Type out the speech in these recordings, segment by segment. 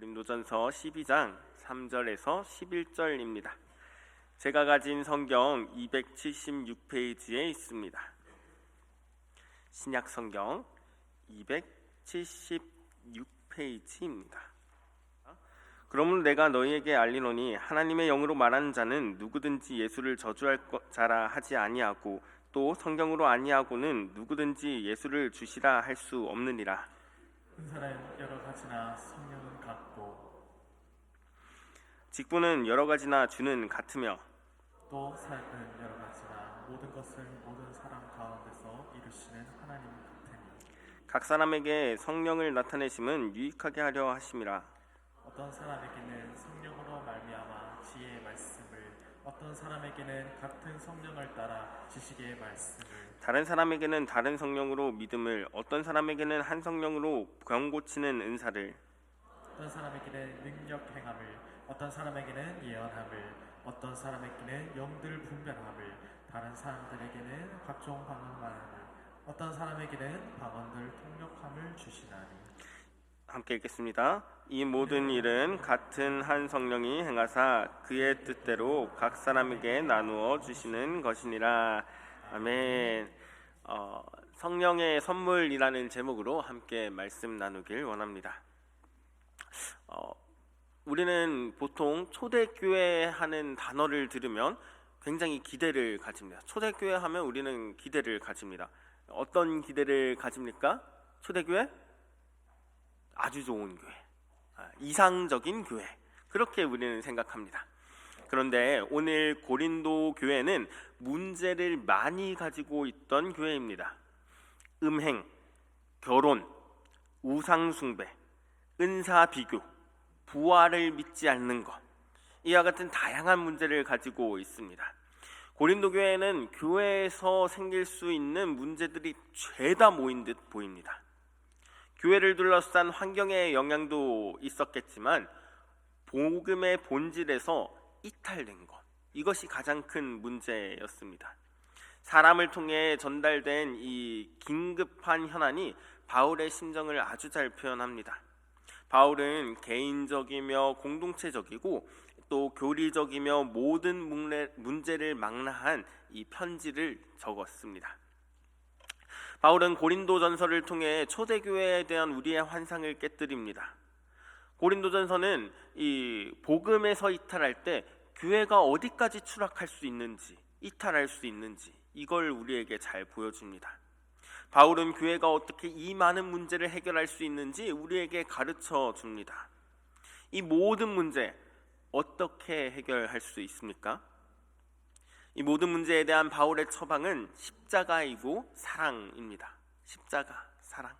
고린도전서 12장 3절에서 11절입니다. 제가 가진 성경 276페이지에 있습니다. 신약 성경 276페이지입니다. 그러므로 내가 너희에게 알리노니 하나님의 영으로 말하는 자는 누구든지 예수를 저주할 자라 하지 아니하고 또 성경으로 아니하고는 누구든지 예수를 주시라 할 수 없느니라. 은사는 여러 가지나 성령은 같고 직분은 여러 가지나 주는 같으며 또 사역은 여러 가지나 모든 것을 모든 사람 가운데서 이루시는 하나님 같으니 각 사람에게 성령을 나타내심은 유익하게 하려 하심이라. 어떤 사람에게는 성령으로 말미암아 지혜의 말씀을, 어떤 사람에게는 같은 성령을 따라 지식의 말씀을, 다른 사람에게는 다른 성령으로 믿음을, 어떤 사람에게는 한 성령으로 병 고치는 은사를, 어떤 사람에게는 능력 행함을, 어떤 사람에게는 예언함을, 어떤 사람에게는 영들 분별함을, 다른 사람들에게는 각종 방언만함을, 어떤 사람에게는 방언들 통역함을 주시나니. 함께 읽겠습니다. 이 모든 일은 같은 한 성령이 행하사 그의 뜻대로 각 사람에게 나누어 주시는 것이니라. 아멘. 성령의 선물이라는 제목으로 함께 말씀 나누길 원합니다. 우리는 보통 초대교회 하는 단어를 들으면 굉장히 기대를 가집니다. 초대교회 하면 우리는 기대를 가집니다. 어떤 기대를 가집니까? 초대교회? 아주 좋은 교회, 이상적인 교회, 그렇게 우리는 생각합니다. 그런데 오늘 고린도 교회는 문제를 많이 가지고 있던 교회입니다. 음행, 결혼, 우상숭배, 은사비교, 부활을 믿지 않는 것, 이와 같은 다양한 문제를 가지고 있습니다. 고린도 교회는 교회에서 생길 수 있는 문제들이 죄다 모인 듯 보입니다. 교회를 둘러싼 환경의 영향도 있었겠지만 복음의 본질에서 이탈된 것, 이것이 가장 큰 문제였습니다. 사람을 통해 전달된 이 긴급한 현안이 바울의 심정을 아주 잘 표현합니다. 바울은 개인적이며 공동체적이고 또 교리적이며 모든 문제를 망라한 이 편지를 적었습니다. 바울은 고린도전서를 통해 초대교회에 대한 우리의 환상을 깨뜨립니다. 고린도전서는 이 복음에서 이탈할 때 교회가 어디까지 추락할 수 있는지, 이탈할 수 있는지, 이걸 우리에게 잘 보여줍니다. 바울은 교회가 어떻게 이 많은 문제를 해결할 수 있는지 우리에게 가르쳐 줍니다. 이 모든 문제 어떻게 해결할 수 있습니까? 이 모든 문제에 대한 바울의 처방은 십자가이고 사랑입니다. 십자가, 사랑.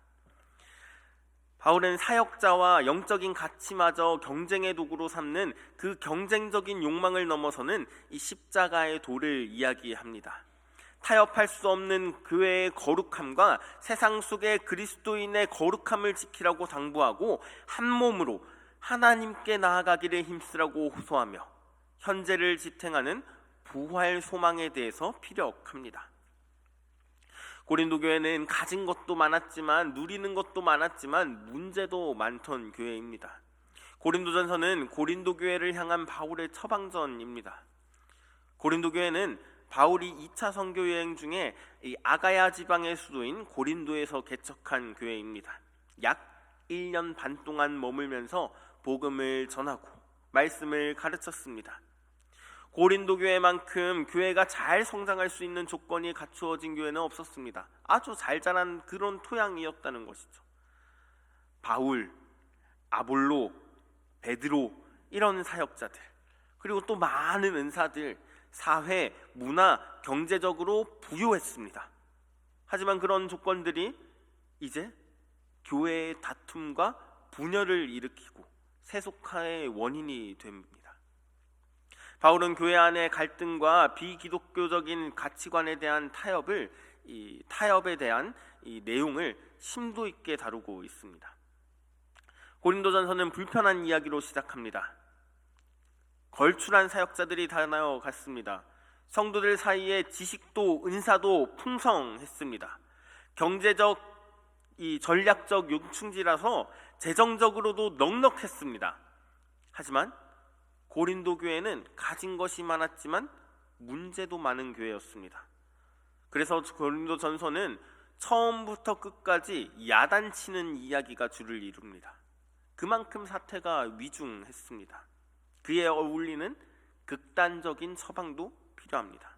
바울은 사역자와 영적인 가치마저 경쟁의 도구로 삼는 그 경쟁적인 욕망을 넘어서는 이 십자가의 도를 이야기합니다. 타협할 수 없는 교회의 거룩함과 세상 속의 그리스도인의 거룩함을 지키라고 당부하고 한 몸으로 하나님께 나아가기를 힘쓰라고 호소하며 현재를 지탱하는 부활 소망에 대해서 피력합니다. 고린도 교회는 가진 것도 많았지만, 누리는 것도 많았지만 문제도 많던 교회입니다. 고린도전서는 고린도 교회를 향한 바울의 처방전입니다. 고린도 교회는 바울이 2차 선교 여행 중에 이 아가야 지방의 수도인 고린도에서 개척한 교회입니다. 약 1년 반 동안 머물면서 복음을 전하고 말씀을 가르쳤습니다. 고린도 교회만큼 교회가 잘 성장할 수 있는 조건이 갖추어진 교회는 없었습니다. 아주 잘 자란 그런 토양이었다는 것이죠. 바울, 아볼로, 베드로, 이런 사역자들, 그리고 또 많은 은사들, 사회, 문화, 경제적으로 부유했습니다. 하지만 그런 조건들이 이제 교회의 다툼과 분열을 일으키고 세속화의 원인이 됩니다. 바울은 교회 안의 갈등과 비기독교적인 가치관에 대한 타협에 대한 이 내용을 심도 있게 다루고 있습니다. 고린도전서는 불편한 이야기로 시작합니다. 걸출한 사역자들이 다녀갔습니다. 성도들 사이에 지식도 은사도 풍성했습니다. 경제적 이 전략적 요충지라서 재정적으로도 넉넉했습니다. 하지만 고린도 교회는 가진 것이 많았지만 문제도 많은 교회였습니다. 그래서 고린도 전서는 처음부터 끝까지 야단치는 이야기가 주를 이룹니다. 그만큼 사태가 위중했습니다. 그에 어울리는 극단적인 처방도 필요합니다.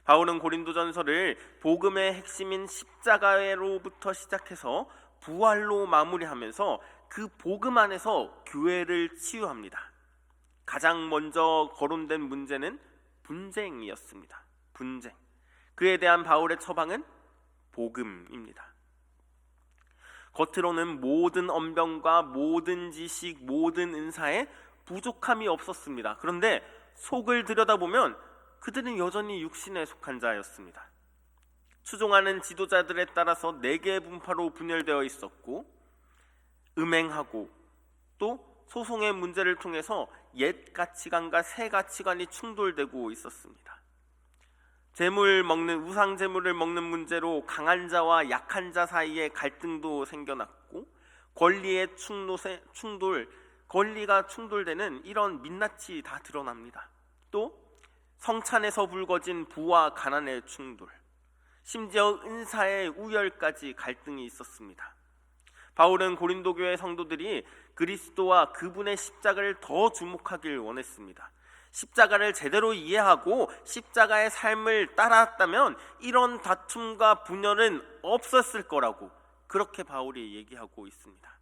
바울은 고린도전서를 복음의 핵심인 십자가로부터 시작해서 부활로 마무리하면서 그 복음 안에서 교회를 치유합니다. 가장 먼저 거론된 문제는 분쟁이었습니다. 분쟁. 그에 대한 바울의 처방은 복음입니다. 겉으로는 모든 언변과 모든 지식, 모든 은사에 부족함이 없었습니다. 그런데 속을 들여다보면 그들은 여전히 육신에 속한 자였습니다. 추종하는 지도자들에 따라서 4개의 분파로 분열되어 있었고, 음행하고 또 소송의 문제를 통해서 옛 가치관과 새 가치관이 충돌되고 있었습니다. 우상 재물을 먹는 문제로 강한 자와 약한 자 사이에 갈등도 생겨났고, 권리가 충돌되는 이런 민낯이 다 드러납니다. 또 성찬에서 불거진 부와 가난의 충돌, 심지어 은사의 우열까지 갈등이 있었습니다. 바울은 고린도 교회 성도들이 그리스도와 그분의 십자가를 더 주목하길 원했습니다. 십자가를 제대로 이해하고 십자가의 삶을 따라왔다면 이런 다툼과 분열은 없었을 거라고, 그렇게 바울이 얘기하고 있습니다.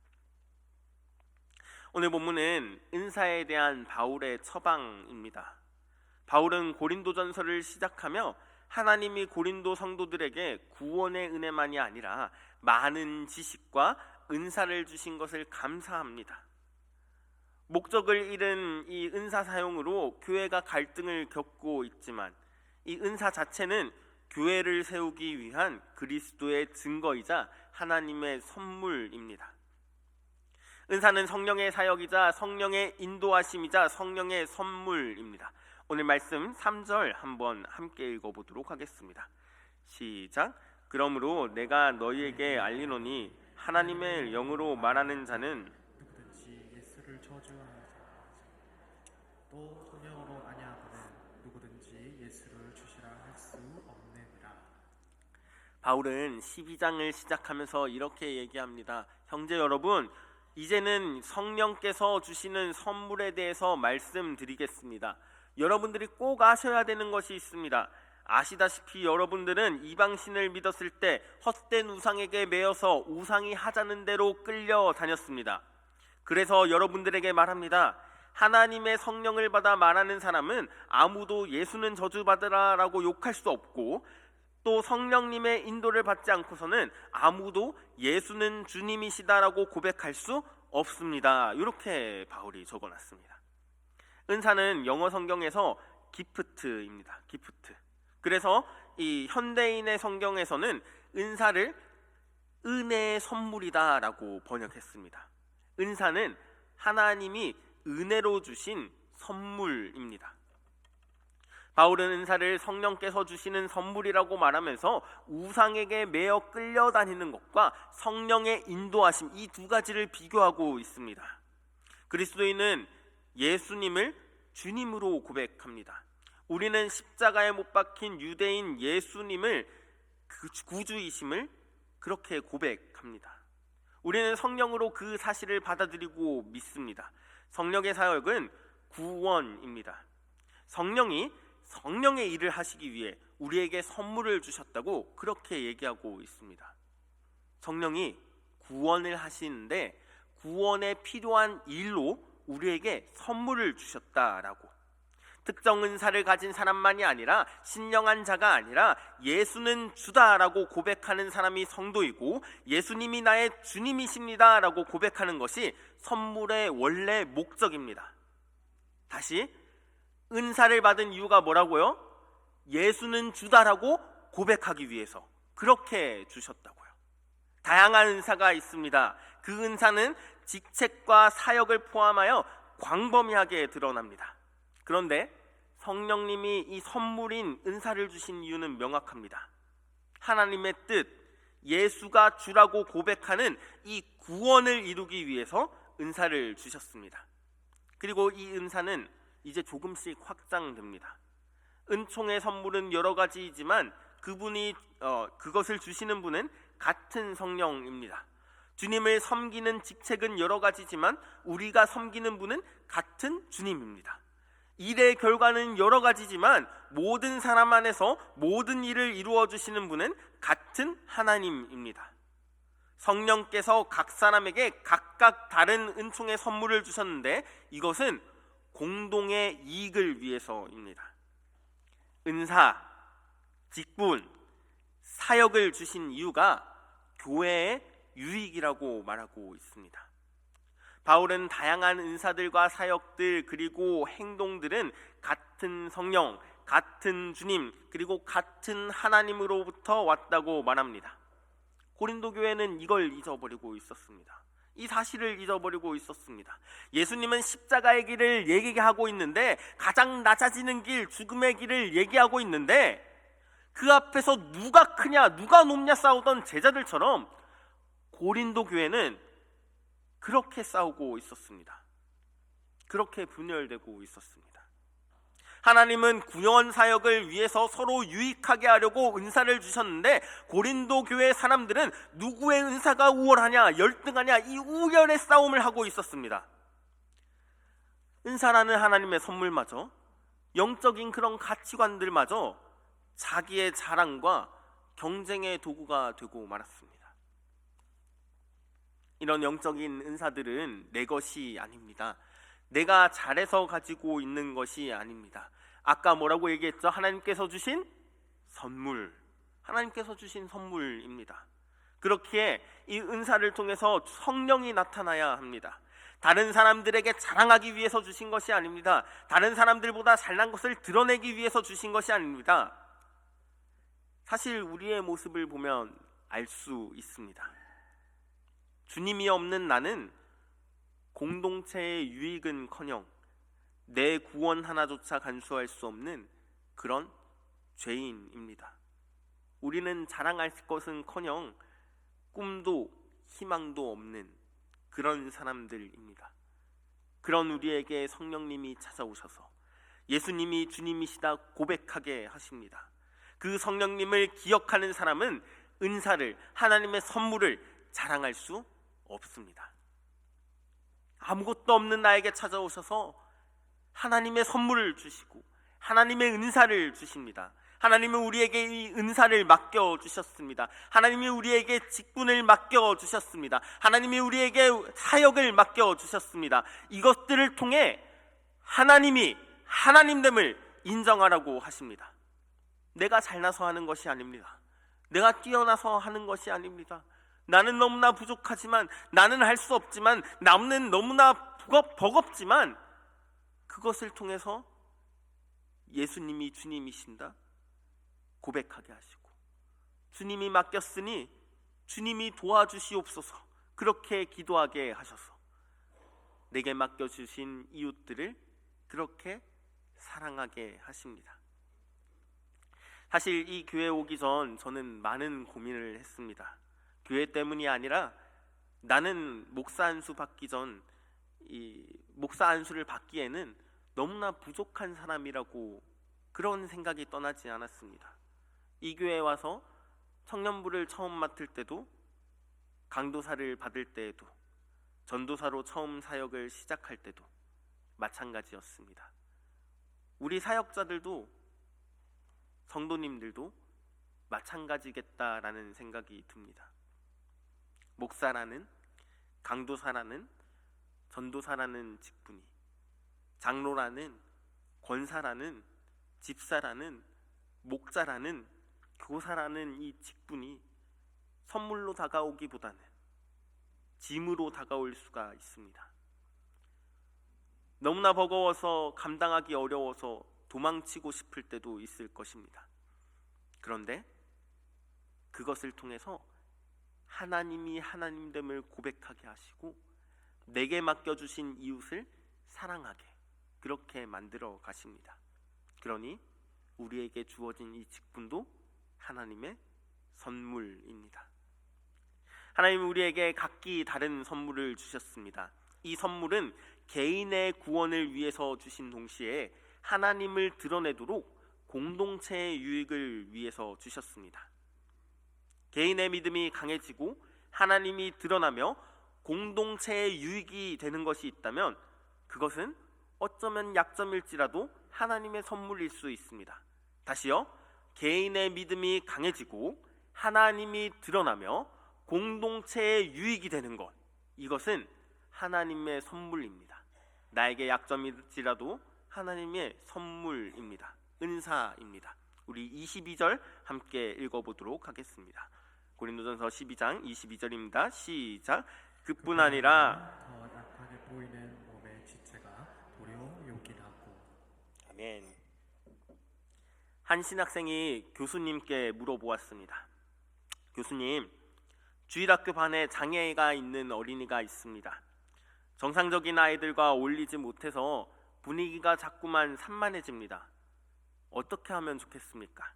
오늘 본문은 은사에 대한 바울의 처방입니다. 바울은 고린도전서를 시작하며 하나님이 고린도 성도들에게 구원의 은혜만이 아니라 많은 지식과 은사를 주신 것을 감사합니다. 목적을 잃은 이 은사 사용으로 교회가 갈등을 겪고 있지만 이 은사 자체는 교회를 세우기 위한 그리스도의 증거이자 하나님의 선물입니다. 은사는 성령의 사역이자 성령의 인도하심이자 성령의 선물입니다. 오늘 말씀 3절 한번 함께 읽어보도록 하겠습니다. 시작. 그러므로 내가 너희에게 알리노니 하나님의 영으로 말하는 자는 누구든지 예수를 저주하는 자, 또 성령으로 아니하거든 누구든지 예수를 주시라 할 수 없느니라. 바울은 12장을 시작하면서 이렇게 얘기합니다. 형제 여러분, 이제는 성령께서 주시는 선물에 대해서 말씀드리겠습니다. 여러분들이 꼭 아셔야 되는 것이 있습니다. 아시다시피 여러분들은 이방신을 믿었을 때 헛된 우상에게 매여서 우상이 하자는 대로 끌려다녔습니다. 그래서 여러분들에게 말합니다. 하나님의 성령을 받아 말하는 사람은 아무도 예수는 저주받으라 라고 욕할 수 없고, 또 성령님의 인도를 받지 않고서는 아무도 예수는 주님이시다라고 고백할 수 없습니다. 이렇게 바울이 적어놨습니다. 은사는 영어 성경에서 기프트입니다. 기프트. 그래서 이 현대인의 성경에서는 은사를 은혜의 선물이다라고 번역했습니다. 은사는 하나님이 은혜로 주신 선물입니다. 바울은 은사를 성령께서 주시는 선물이라고 말하면서 우상에게 매여 끌려다니는 것과 성령의 인도하심, 이 두 가지를 비교하고 있습니다. 그리스도인은 예수님을 주님으로 고백합니다. 우리는 십자가에 못 박힌 유대인 예수님을 그 구주이심을 그렇게 고백합니다. 우리는 성령으로 그 사실을 받아들이고 믿습니다. 성령의 사역은 구원입니다. 성령이 성령의 일을 하시기 위해 우리에게 선물을 주셨다고 그렇게 얘기하고 있습니다. 성령이 구원을 하시는데 구원에 필요한 일로 우리에게 선물을 주셨다라고. 특정 은사를 가진 사람만이 아니라 신령한 자가 아니라 예수는 주다라고 고백하는 사람이 성도이고, 예수님이 나의 주님이십니다라고 고백하는 것이 선물의 원래 목적입니다. 다시, 은사를 받은 이유가 뭐라고요? 예수는 주다라고 고백하기 위해서 그렇게 주셨다고요. 다양한 은사가 있습니다. 그 은사는 직책과 사역을 포함하여 광범위하게 드러납니다. 그런데 성령님이 이 선물인 은사를 주신 이유는 명확합니다. 하나님의 뜻, 예수가 주라고 고백하는 이 구원을 이루기 위해서 은사를 주셨습니다. 그리고 이 은사는 이제 조금씩 확장됩니다. 은총의 선물은 여러 가지이지만 그것을 주시는 분은 같은 성령입니다. 주님을 섬기는 직책은 여러 가지지만 우리가 섬기는 분은 같은 주님입니다. 일의 결과는 여러 가지지만 모든 사람 안에서 모든 일을 이루어 주시는 분은 같은 하나님입니다. 성령께서 각 사람에게 각각 다른 은총의 선물을 주셨는데 이것은 공동의 이익을 위해서입니다. 은사, 직분, 사역을 주신 이유가 교회의 유익이라고 말하고 있습니다. 바울은 다양한 은사들과 사역들 그리고 행동들은 같은 성령, 같은 주님 그리고 같은 하나님으로부터 왔다고 말합니다. 고린도 교회는 이걸 잊어버리고 있었습니다. 이 사실을 잊어버리고 있었습니다. 예수님은 십자가의 길을 얘기하고 있는데 가장 낮아지는 길, 죽음의 길을 얘기하고 있는데 그 앞에서 누가 크냐, 누가 높냐 싸우던 제자들처럼 고린도 교회는 그렇게 싸우고 있었습니다. 그렇게 분열되고 있었습니다. 하나님은 구원 사역을 위해서 서로 유익하게 하려고 은사를 주셨는데 고린도 교회 사람들은 누구의 은사가 우월하냐, 열등하냐 이 우열의 싸움을 하고 있었습니다. 은사라는 하나님의 선물마저, 영적인 그런 가치관들마저 자기의 자랑과 경쟁의 도구가 되고 말았습니다. 이런 영적인 은사들은 내 것이 아닙니다. 내가 잘해서 가지고 있는 것이 아닙니다. 아까 뭐라고 얘기했죠? 하나님께서 주신 선물, 하나님께서 주신 선물입니다. 그렇기에 이 은사를 통해서 성령이 나타나야 합니다. 다른 사람들에게 자랑하기 위해서 주신 것이 아닙니다. 다른 사람들보다 잘난 것을 드러내기 위해서 주신 것이 아닙니다. 사실 우리의 모습을 보면 알 수 있습니다. 주님이 없는 나는 공동체의 유익은커녕 내 구원 하나조차 간수할 수 없는 그런 죄인입니다. 우리는 자랑할 것은커녕 꿈도 희망도 없는 그런 사람들입니다. 그런 우리에게 성령님이 찾아오셔서 예수님이 주님이시다 고백하게 하십니다. 그 성령님을 기억하는 사람은 은사를, 하나님의 선물을 자랑할 수 없습니다. 아무것도 없는 나에게 찾아오셔서 하나님의 선물을 주시고 하나님의 은사를 주십니다. 하나님은 우리에게 이 은사를 맡겨주셨습니다. 하나님이 우리에게 직분을 맡겨주셨습니다. 하나님이 우리에게 사역을 맡겨주셨습니다. 이것들을 통해 하나님이 하나님됨을 인정하라고 하십니다. 내가 잘나서 하는 것이 아닙니다. 내가 뛰어나서 하는 것이 아닙니다. 나는 너무나 부족하지만, 나는 할 수 없지만, 나는 너무나 버겁지만 그것을 통해서 예수님이 주님이신다 고백하게 하시고, 주님이 맡겼으니 주님이 도와주시옵소서 그렇게 기도하게 하셔서 내게 맡겨주신 이웃들을 그렇게 사랑하게 하십니다. 사실 이 교회 오기 전 저는 많은 고민을 했습니다. 교회 때문이 아니라 나는 목사 안수 받기 전 이 목사 안수를 받기에는 너무나 부족한 사람이라고 그런 생각이 떠나지 않았습니다. 이 교회에 와서 청년부를 처음 맡을 때도, 강도사를 받을 때에도, 전도사로 처음 사역을 시작할 때도 마찬가지였습니다. 우리 사역자들도, 성도님들도 마찬가지겠다라는 생각이 듭니다. 목사라는, 강도사라는, 전도사라는 직분이, 장로라는, 권사라는, 집사라는, 목자라는, 교사라는 이 직분이 선물로 다가오기보다는 짐으로 다가올 수가 있습니다. 너무나 버거워서 감당하기 어려워서 도망치고 싶을 때도 있을 것입니다. 그런데 그것을 통해서 하나님이 하나님됨을 고백하게 하시고 내게 맡겨주신 이웃을 사랑하게 그렇게 만들어 가십니다. 그러니 우리에게 주어진 이 직분도 하나님의 선물입니다. 하나님 우리에게 각기 다른 선물을 주셨습니다. 이 선물은 개인의 구원을 위해서 주신 동시에 하나님을 드러내도록 공동체의 유익을 위해서 주셨습니다. 개인의 믿음이 강해지고 하나님이 드러나며 공동체의 유익이 되는 것이 있다면 그것은 어쩌면 약점일지라도 하나님의 선물일 수 있습니다. 다시요, 개인의 믿음이 강해지고 하나님이 드러나며 공동체의 유익이 되는 것, 이것은 하나님의 선물입니다. 나에게 약점일지라도 하나님의 선물입니다. 은사입니다. 우리 22절 함께 읽어보도록 하겠습니다. 고린도전서 12장 22절입니다. 시작. 그뿐 아니라 더 약하게 보이는 몸의 지체가 도리어 요긴하고. 아멘. 한 신학생이 교수님께 물어보았습니다. 교수님, 주일학교 반에 장애가 있는 어린이가 있습니다. 정상적인 아이들과 어울리지 못해서 분위기가 자꾸만 산만해집니다. 어떻게 하면 좋겠습니까?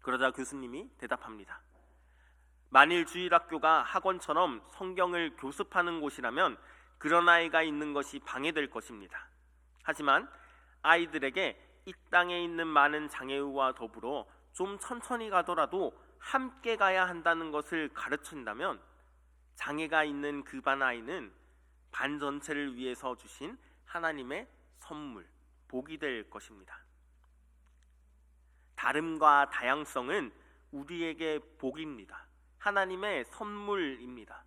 그러자 교수님이 대답합니다. 만일 주일학교가 학원처럼 성경을 교습하는 곳이라면 그런 아이가 있는 것이 방해될 것입니다. 하지만 아이들에게 이 땅에 있는 많은 장애우와 더불어 좀 천천히 가더라도 함께 가야 한다는 것을 가르친다면 장애가 있는 그 반 아이는 반 전체를 위해서 주신 하나님의 선물, 복이 될 것입니다. 다름과 다양성은 우리에게 복입니다. 하나님의 선물입니다.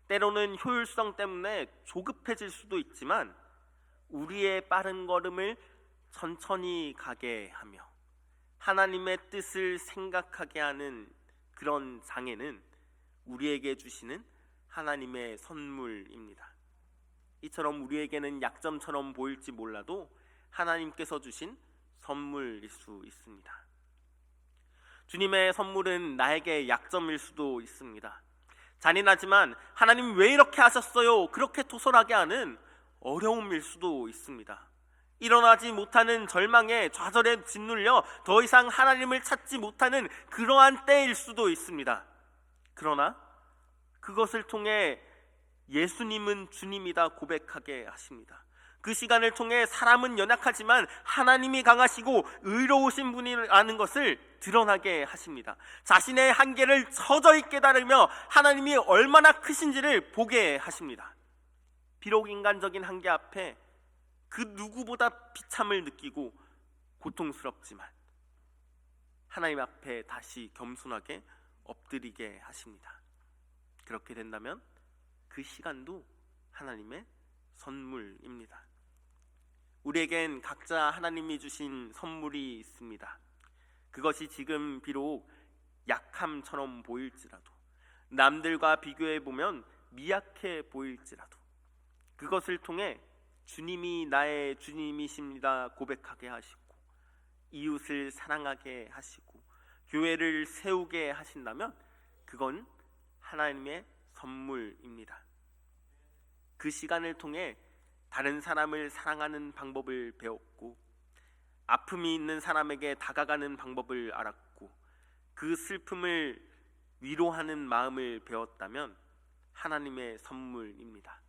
때로는 효율성 때문에 조급해질 수도 있지만 우리의 빠른 걸음을 천천히 가게 하며 하나님의 뜻을 생각하게 하는 그런 장애는 우리에게 주시는 하나님의 선물입니다. 이처럼 우리에게는 약점처럼 보일지 몰라도 하나님께서 주신 선물일 수 있습니다. 주님의 선물은 나에게 약점일 수도 있습니다. 잔인하지만 하나님 왜 이렇게 하셨어요? 그렇게 토설하게 하는 어려움일 수도 있습니다. 일어나지 못하는 절망에 좌절에 짓눌려 더 이상 하나님을 찾지 못하는 그러한 때일 수도 있습니다. 그러나 그것을 통해 예수님은 주님이다 고백하게 하십니다. 그 시간을 통해 사람은 연약하지만 하나님이 강하시고 의로우신 분이라는 것을 드러나게 하십니다. 자신의 한계를 서서히 깨달으며 하나님이 얼마나 크신지를 보게 하십니다. 비록 인간적인 한계 앞에 그 누구보다 비참을 느끼고 고통스럽지만 하나님 앞에 다시 겸손하게 엎드리게 하십니다. 그렇게 된다면 그 시간도 하나님의 선물입니다. 우리에겐 각자 하나님이 주신 선물이 있습니다. 그것이 지금 비록 약함처럼 보일지라도, 남들과 비교해 보면 미약해 보일지라도 그것을 통해 주님이 나의 주님이십니다 고백하게 하시고 이웃을 사랑하게 하시고 교회를 세우게 하신다면 그건 하나님의 선물입니다. 그 시간을 통해 다른 사람을 사랑하는 방법을 배웠고 아픔이 있는 사람에게 다가가는 방법을 알았고 그 슬픔을 위로하는 마음을 배웠다면 하나님의 선물입니다.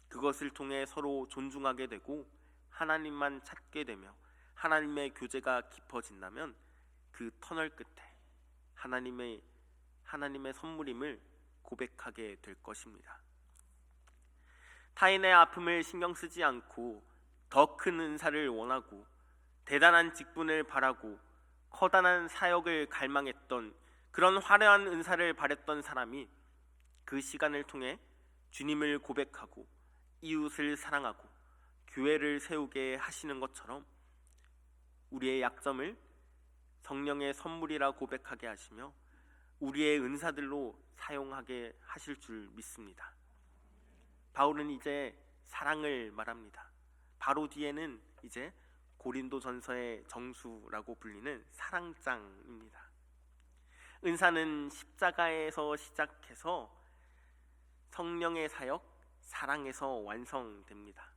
그것을 통해 서로 존중하게 되고 하나님만 찾게 되며 하나님의 교제가 깊어진다면 그 터널 끝에 하나님의 선물임을 고백하게 될 것입니다. 타인의 아픔을 신경 쓰지 않고 더 큰 은사를 원하고 대단한 직분을 바라고 커다란 사역을 갈망했던 그런 화려한 은사를 바랬던 사람이 그 시간을 통해 주님을 고백하고 이웃을 사랑하고 교회를 세우게 하시는 것처럼 우리의 약점을 성령의 선물이라 고백하게 하시며 우리의 은사들로 사용하게 하실 줄 믿습니다. 바울은 이제 사랑을 말합니다. 바로 뒤에는 이제 고린도전서의 정수라고 불리는 사랑장입니다. 은사는 십자가에서 시작해서 성령의 사역, 사랑에서 완성됩니다.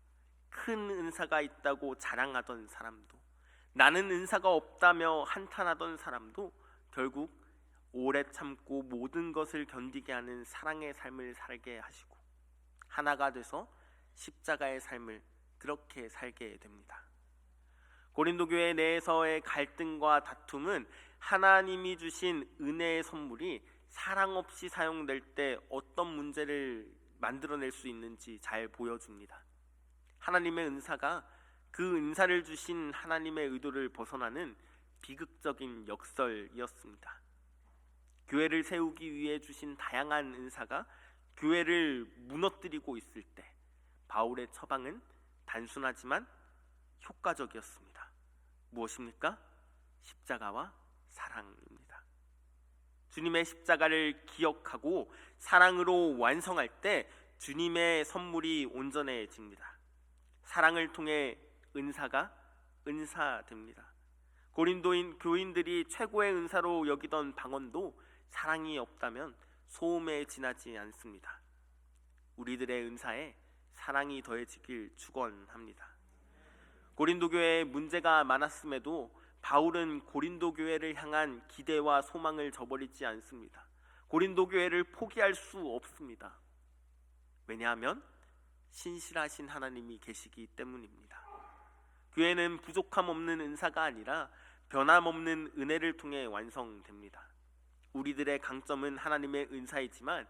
큰 은사가 있다고 자랑하던 사람도, 나는 은사가 없다며 한탄하던 사람도 결국 오래 참고 모든 것을 견디게 하는 사랑의 삶을 살게 하시고 하나가 돼서 십자가의 삶을 그렇게 살게 됩니다. 고린도 교회 내에서의 갈등과 다툼은 하나님이 주신 은혜의 선물이 사랑 없이 사용될 때 어떤 문제를 만들어낼 수 있는지 잘 보여줍니다. 하나님의 은사가 그 은사를 주신 하나님의 의도를 벗어나는 비극적인 역설이었습니다. 교회를 세우기 위해 주신 다양한 은사가 교회를 무너뜨리고 있을 때 바울의 처방은 단순하지만 효과적이었습니다. 무엇입니까? 십자가와 사랑입니다. 주님의 십자가를 기억하고 사랑으로 완성할 때 주님의 선물이 온전해집니다. 사랑을 통해 은사가 은사됩니다. 고린도인 교인들이 최고의 은사로 여기던 방언도 사랑이 없다면 소음에 지나지 않습니다. 우리들의 은사에 사랑이 더해지길 축원합니다. 고린도 교회에 문제가 많았음에도 바울은 고린도 교회를 향한 기대와 소망을 저버리지 않습니다. 고린도 교회를 포기할 수 없습니다. 왜냐하면 신실하신 하나님이 계시기 때문입니다. 교회는 부족함 없는 은사가 아니라 변함없는 은혜를 통해 완성됩니다. 우리들의 강점은 하나님의 은사이지만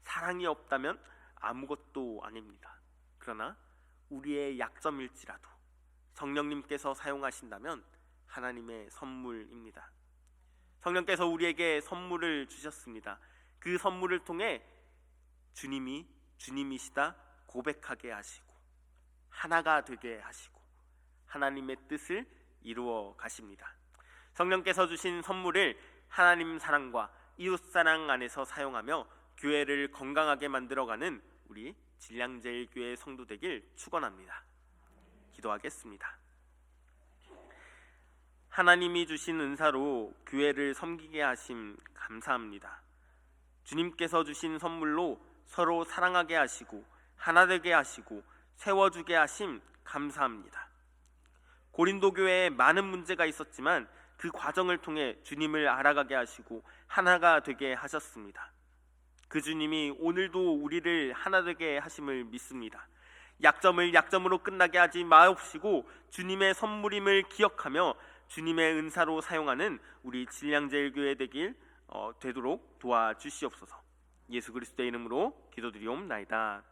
사랑이 없다면 아무것도 아닙니다. 그러나 우리의 약점일지라도 성령님께서 사용하신다면 하나님의 선물입니다. 성령께서 우리에게 선물을 주셨습니다. 그 선물을 통해 주님이 주님이시다 고백하게 하시고 하나가 되게 하시고 하나님의 뜻을 이루어 가십니다. 성령께서 주신 선물을 하나님 사랑과 이웃 사랑 안에서 사용하며 교회를 건강하게 만들어가는 우리 진량제일교회 성도 되길 축원합니다. 기도하겠습니다. 하나님이 주신 은사로 교회를 섬기게 하심 감사합니다. 주님께서 주신 선물로 서로 사랑하게 하시고 하나 되게 하시고 세워주게 하심 감사합니다. 고린도 교회에 많은 문제가 있었지만 그 과정을 통해 주님을 알아가게 하시고 하나가 되게 하셨습니다. 그 주님이 오늘도 우리를 하나 되게 하심을 믿습니다. 약점을 약점으로 끝나게 하지 마옵시고 주님의 선물임을 기억하며 주님의 은사로 사용하는 우리 진량제일교회 되도록 도와주시옵소서. 예수 그리스도의 이름으로 기도드리옵나이다.